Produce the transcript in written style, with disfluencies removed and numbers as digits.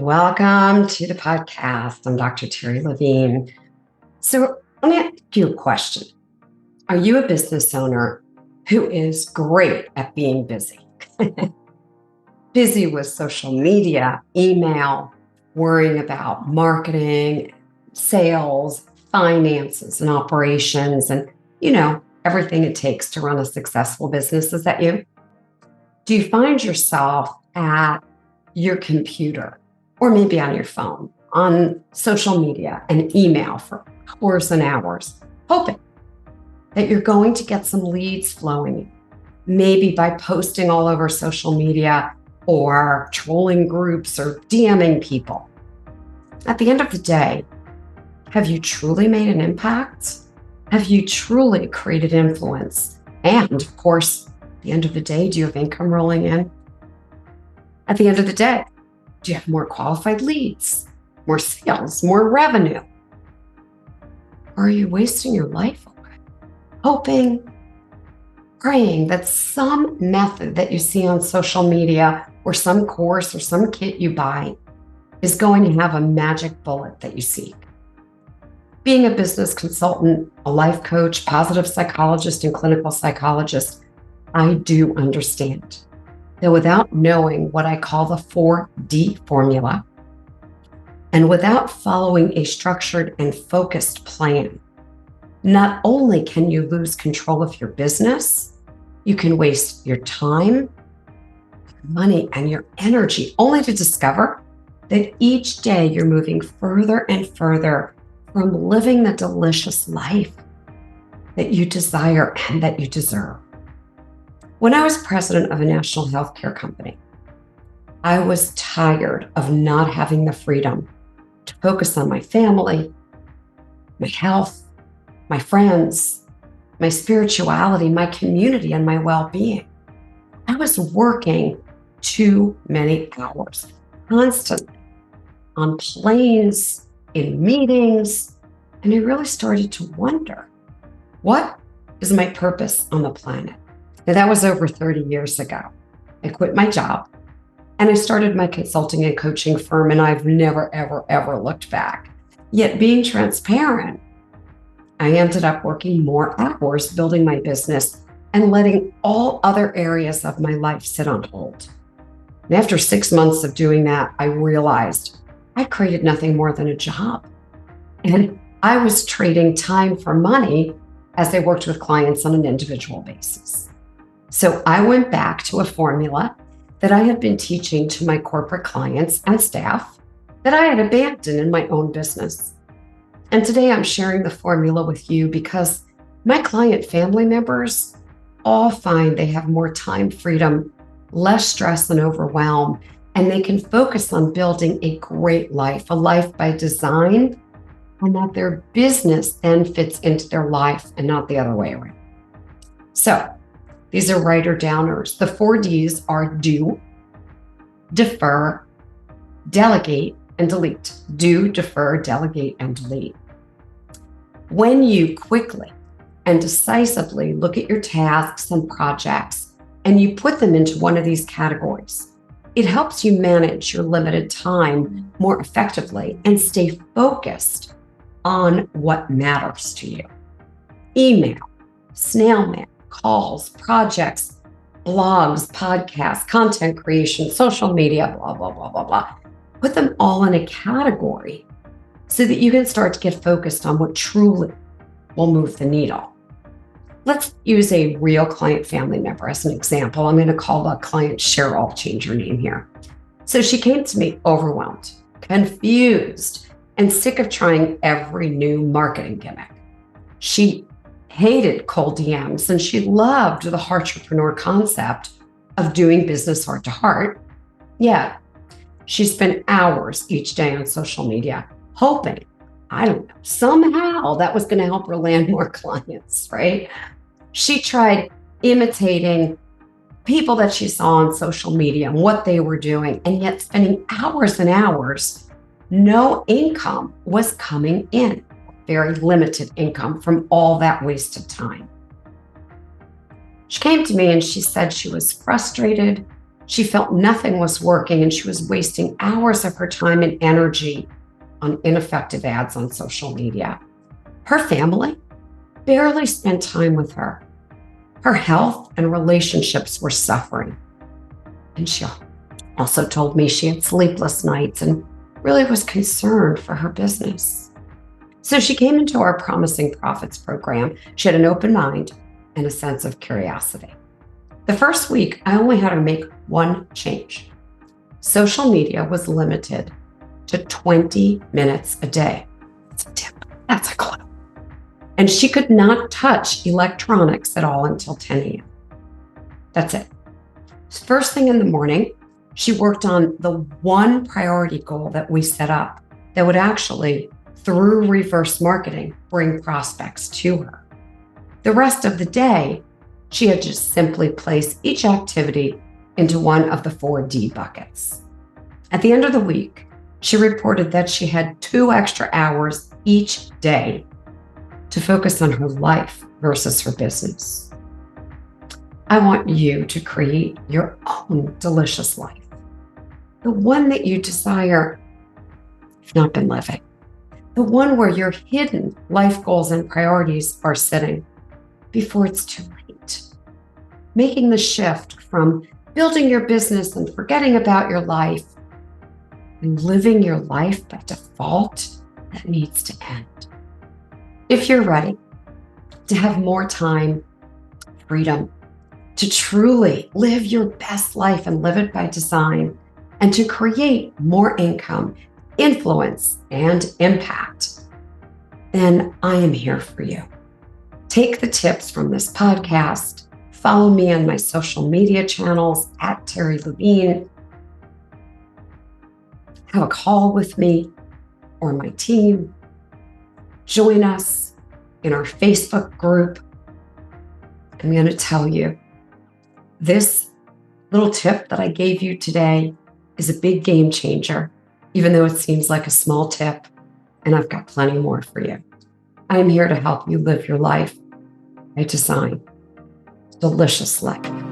Welcome to the podcast. I'm Dr. Terri Levine. So let me ask you a question. Are you a business owner who is great at being busy? Busy with social media, email, worrying about marketing, sales, finances, and operations, and everything it takes to run a successful business. Is that you? Do you find yourself at your computer or maybe on your phone, on social media and email for hours and hours, hoping that you're going to get some leads flowing in, maybe by posting all over social media or trolling groups or DMing people? At the end of the day, have you truly made an impact? Have you truly created influence? And of course, at the end of the day, do you have income rolling in? At the end of the day, do you have more qualified leads, more sales, more revenue? Or are you wasting your life away, hoping, praying that some method that you see on social media or some course or some kit you buy is going to have a magic bullet that you seek? Being a business consultant, a life coach, positive psychologist, and clinical psychologist, I do understand that without knowing what I call the 4D formula, and without following a structured and focused plan, not only can you lose control of your business, you can waste your time, your money, and your energy, only to discover that each day you're moving further and further from living the delicious life that you desire and that you deserve. When I was president of a national healthcare company, I was tired of not having the freedom to focus on my family, my health, my friends, my spirituality, my community, and my well-being. I was working too many hours, constantly, on planes, in meetings, and I really started to wonder, what is my purpose on the planet? Now, that was over 30 years ago. I quit my job and I started my consulting and coaching firm, and I've never, ever, ever looked back. Yet being transparent, I ended up working more hours building my business and letting all other areas of my life sit on hold. And after 6 months of doing that, I realized I created nothing more than a job. And I was trading time for money as I worked with clients on an individual basis. So I went back to a formula that I had been teaching to my corporate clients and staff that I had abandoned in my own business. And today I'm sharing the formula with you because my client family members all find they have more time freedom, less stress and overwhelm, and they can focus on building a great life, a life by design, and that their business then fits into their life and not the other way around. So these are writer downers. The 4Ds are do, defer, delegate, and delete. Do, defer, delegate, and delete. When you quickly and decisively look at your tasks and projects and you put them into one of these categories, it helps you manage your limited time more effectively and stay focused on what matters to you. Email, snail mail, calls, projects, blogs, podcasts, content creation, social media, blah, blah, blah, blah, blah. Put them all in a category so that you can start to get focused on what truly will move the needle. Let's use a real client family member as an example. I'm going to call the client Cheryl, change her name here. So she came to me overwhelmed, confused, and sick of trying every new marketing gimmick. She hated cold DMs and she loved the heartrepreneur concept of doing business heart to heart. Yet she spent hours each day on social media hoping, somehow that was going to help her land more clients, right? She tried imitating people that she saw on social media and what they were doing, and yet spending hours and hours, no income was coming in, very limited income from all that wasted time. She came to me and she said she was frustrated, She felt nothing was working and she was wasting hours of her time and energy on ineffective ads on social media. Her family barely spent time with her. Her health and relationships were suffering. And she also told me she had sleepless nights and really was concerned for her business. So she came into our Promising Profits program. She had an open mind and a sense of curiosity. The first week, I only had her make one change. Social media was limited to 20 minutes a day. That's a tip. That's a clue. And she could not touch electronics at all until 10 a.m. That's it. First thing in the morning, she worked on the one priority goal that we set up that would actually, through reverse marketing, bring prospects to her. The rest of the day, she had to simply place each activity into one of the 4D buckets. At the end of the week, she reported that she had 2 extra hours each day to focus on her life versus her business. I want you to create your own delicious life, the one that you desire, if not been living, the one where your hidden life goals and priorities are sitting before it's too late. Making the shift from building your business and forgetting about your life and living your life by default, that needs to end. If you're ready to have more time, freedom, to truly live your best life and live it by design, and to create more income, influence, and impact, then I am here for you. Take the tips from this podcast. Follow me on my social media channels at Terri Levine. Have a call with me or my team. Join us in our Facebook group. I'm going to tell you, this little tip that I gave you today is a big game changer, even though it seems like a small tip, and I've got plenty more for you. I'm here to help you live your life by design. Delicious life.